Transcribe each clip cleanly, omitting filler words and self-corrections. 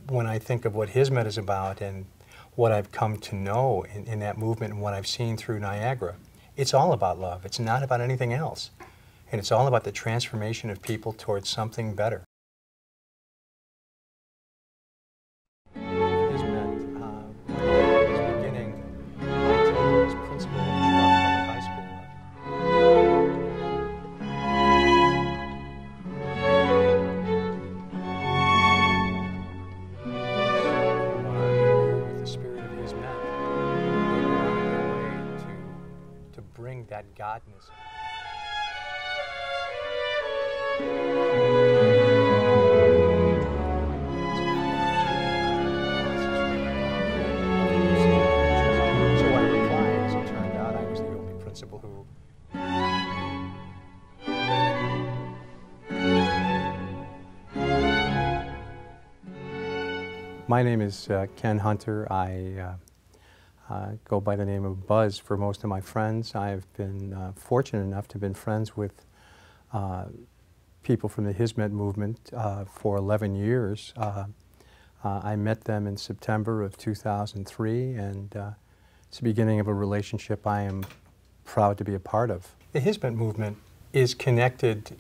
when I think of what Hizmet is about and what I've come to know in that movement and what I've seen through Niagara, it's all about love. It's not about anything else. And it's all about the transformation of people towards something better. Hizmet, when I was beginning my tenure as principal of Chicago High School, with the spirit of Hizmet, they went out of their way to bring that godness. So I replied, as it turned out, I was the only principal who My name is Ken Hunter. I go by the name of Buzz for most of my friends. I've been fortunate enough to have been friends with people from the Hizmet movement for 11 years. I met them in September of 2003, and it's the beginning of a relationship I am proud to be a part of. The Hizmet movement is connected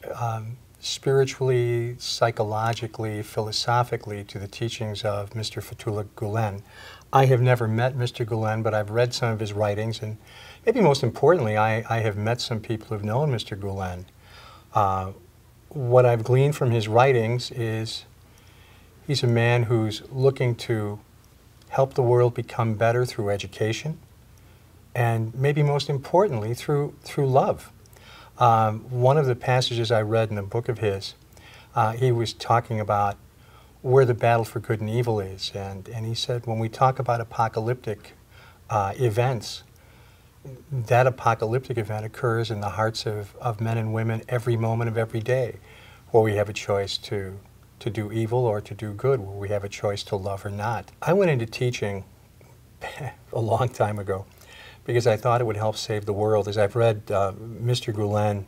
spiritually, psychologically, philosophically to the teachings of Mr. Fethullah Gulen. I have never met Mr. Gulen, but I've read some of his writings, and maybe most importantly, I have met some people who've known Mr. Gulen. What I've gleaned from his writings is he's a man who's looking to help the world become better through education, and maybe most importantly, through love. One of the passages I read in a book of his, he was talking about where the battle for good and evil is, and he said when we talk about apocalyptic events, that apocalyptic event occurs in the hearts of men and women every moment of every day, where we have a choice to do evil or to do good, where we have a choice to love or not. I went into teaching a long time ago because I thought it would help save the world. As I've read Mr. Gulen,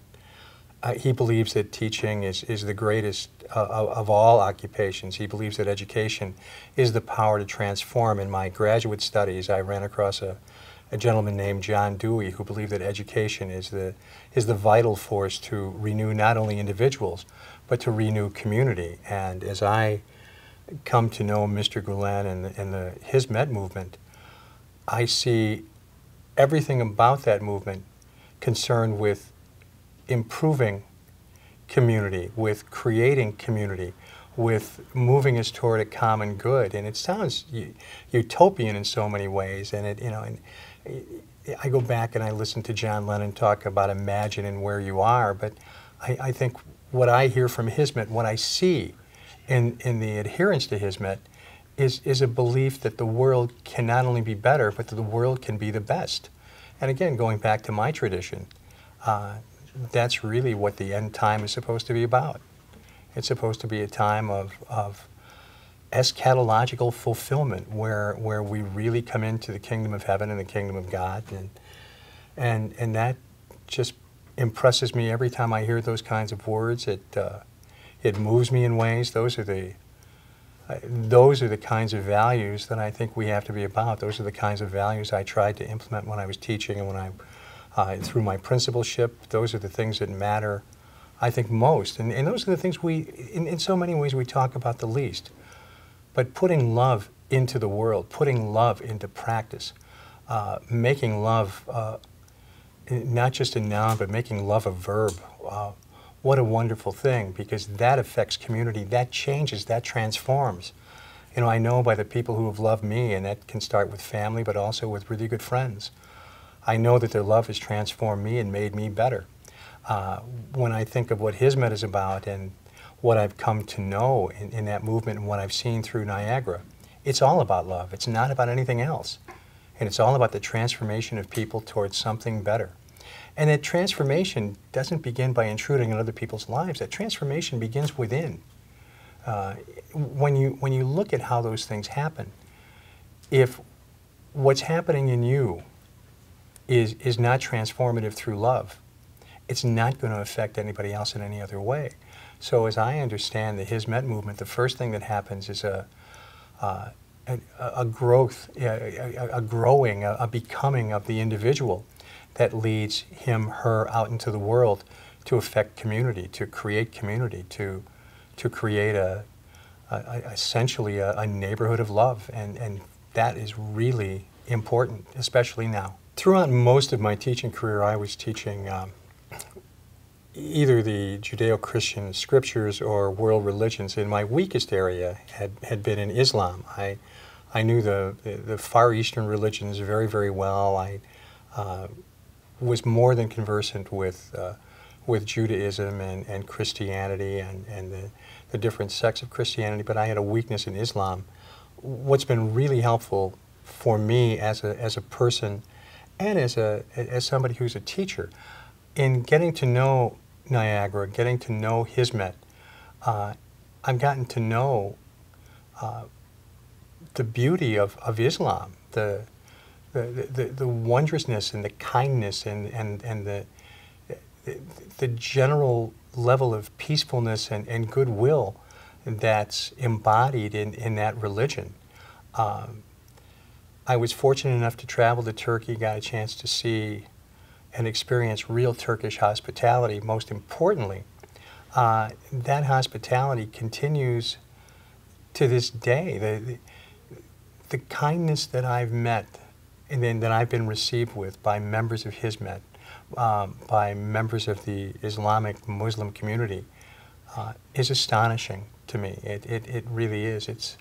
he believes that teaching is the greatest of all occupations. He believes that education is the power to transform. In my graduate studies, I ran across a gentleman named John Dewey who believed that education is the vital force to renew not only individuals, but to renew community. And as I come to know Mr. Gulen and the Hizmet movement, I see everything about that movement concerned with improving community, with creating community, with moving us toward a common good. And it sounds utopian in so many ways. And and I go back and I listen to John Lennon talk about imagining where you are, but I think what I hear from Hizmet, what I see in the adherence to Hizmet, is a belief that the world can not only be better, but that the world can be the best. And again, going back to my tradition, that's really what the end time is supposed to be about. It's supposed to be a time of eschatological fulfillment, where we really come into the kingdom of heaven and the kingdom of God, and that just impresses me every time I hear those kinds of words. It moves me in ways. Those are the kinds of values that I think we have to be about. Those are the kinds of values I tried to implement when I was teaching and when through my principalship. Those are the things that matter, I think, most. And those are the things in so many ways we talk about the least. But putting love into the world, putting love into practice, making love not just a noun, but making love a verb. What a wonderful thing, because that affects community, that changes, that transforms. I know by the people who have loved me, and that can start with family, but also with really good friends. I know that their love has transformed me and made me better. When I think of what Hizmet is about and what I've come to know in that movement and what I've seen through Niagara, it's all about love. It's not about anything else. And it's all about the transformation of people towards something better. And that transformation doesn't begin by intruding on other people's lives. That transformation begins within. When you look at how those things happen, if what's happening in you is not transformative through love, it's not going to affect anybody else in any other way. So as I understand the Hizmet movement, the first thing that happens is a a growth, a growing, a becoming of the individual that leads him, her out into the world to affect community, to create community, to create essentially a neighborhood of love, and that is really important, especially now. Throughout most of my teaching career, I was teaching either the Judeo-Christian scriptures or world religions. And my weakest area had been in Islam. I knew the Far Eastern religions very, very well. I was more than conversant with Judaism and Christianity and the different sects of Christianity, but I had a weakness in Islam. What's been really helpful for me as a person and as somebody who's a teacher, in getting to know Niagara, getting to know Hizmet, I've gotten to know the beauty of Islam, the wondrousness and the kindness and the general level of peacefulness and goodwill that's embodied in that religion. I was fortunate enough to travel to Turkey, got a chance to see and experience real Turkish hospitality. Most importantly, that hospitality continues to this day. The kindness that I've met and then that I've been received with by members of Hizmet, by members of the Islamic Muslim community, is astonishing to me. It really is. It's,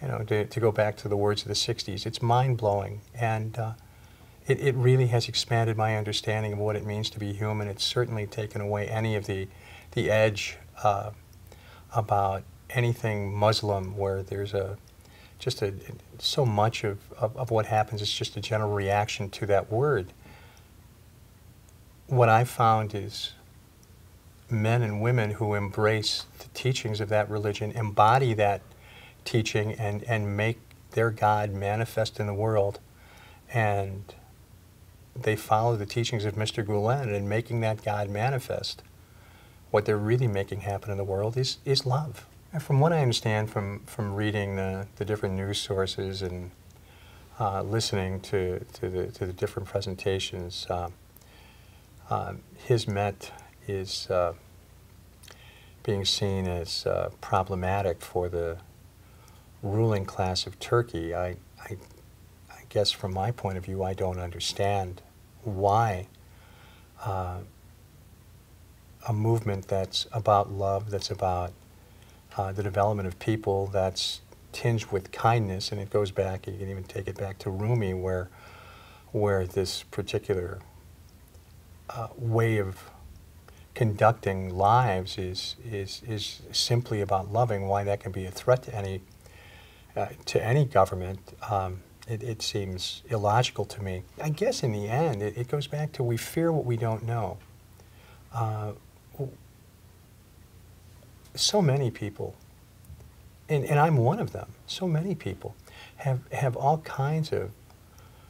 you know, to go back to the words of the 60s, it's mind-blowing, and it really has expanded my understanding of what it means to be human. It's certainly taken away any of the edge about anything Muslim, where there's so much of what happens is just a general reaction to that word. What I've found is men and women who embrace the teachings of that religion, embody that teaching, and make their God manifest in the world, and they follow the teachings of Mr. Gulen in making that God manifest. What they're really making happen in the world is love. And from what I understand from reading the different news sources and listening to the different presentations, Hizmet is being seen as problematic for the ruling class of Turkey. I guess from my point of view, I don't understand why a movement that's about love, that's about the development of people, that's tinged with kindness, and it goes back, you can even take it back to Rumi, where this particular way of conducting lives is simply about loving, why that can be a threat to any government. It seems illogical to me. I guess in the end, it goes back to we fear what we don't know. So many people, and I'm one of them, so many people have all kinds of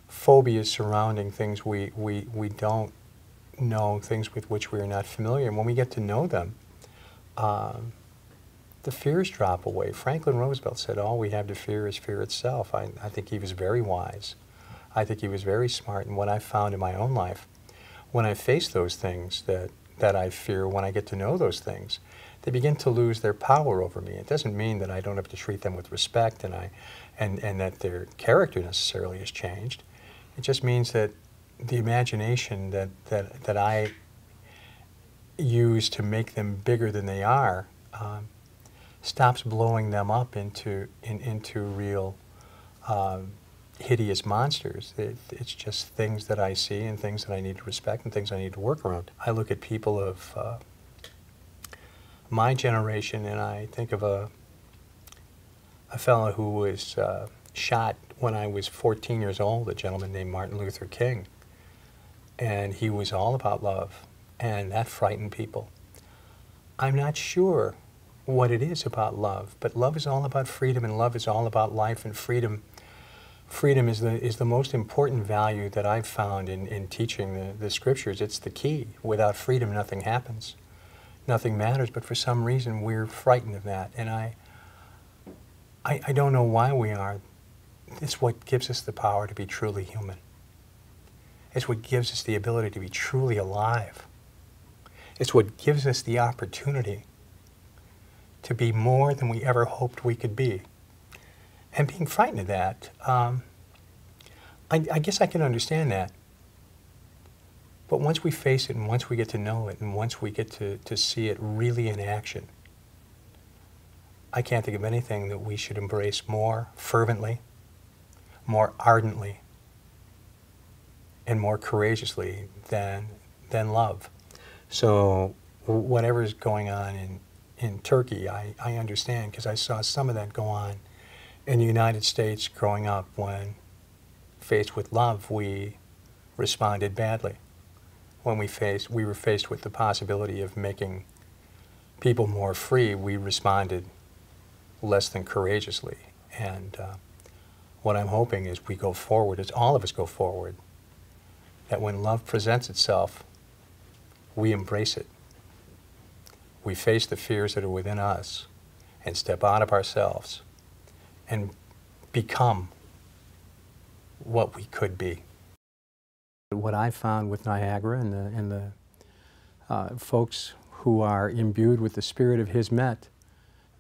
phobias surrounding things we don't know, things with which we are not familiar. And when we get to know them, the fears drop away. Franklin Roosevelt said, all we have to fear is fear itself. I think he was very wise. I think he was very smart. And what I've found in my own life, when I face those things that I fear, when I get to know those things, they begin to lose their power over me. It doesn't mean that I don't have to treat them with respect and that their character necessarily has changed. It just means that the imagination that I use to make them bigger than they are stops blowing them up into real hideous monsters. It's just things that I see and things that I need to respect and things I need to work around. I look at people of my generation, and I think of a fellow who was shot when I was 14 years old, a gentleman named Martin Luther King. And he was all about love, and that frightened people. I'm not sure what it is about love, but love is all about freedom, and love is all about life, and freedom is the most important value that I've found in teaching the scriptures. It's the key. Without freedom, nothing happens. Nothing matters, but for some reason we're frightened of that. And I don't know why we are. It's what gives us the power to be truly human. It's what gives us the ability to be truly alive. It's what gives us the opportunity to be more than we ever hoped we could be. And being frightened of that, I guess I can understand that. But once we face it, and once we get to know it, and once we get to see it really in action, I can't think of anything that we should embrace more fervently, more ardently, and more courageously than love. So whatever's going on in Turkey, I understand, because I saw some of that go on in the United States growing up. When faced with love, we responded badly. When we were faced with the possibility of making people more free, we responded less than courageously. And what I'm hoping is we go forward, as all of us go forward, that when love presents itself, we embrace it. We face the fears that are within us and step out of ourselves and become what we could be. What I found with Niagara and the folks who are imbued with the spirit of Hizmet,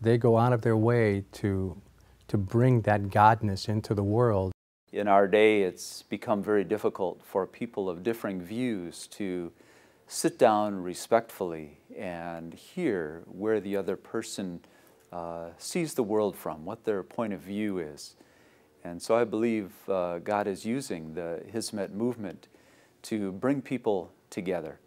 they go out of their way to bring that godness into the world. In our day, it's become very difficult for people of differing views to sit down respectfully and hear where the other person sees the world from, what their point of view is. And so I believe God is using the Hizmet movement to bring people together.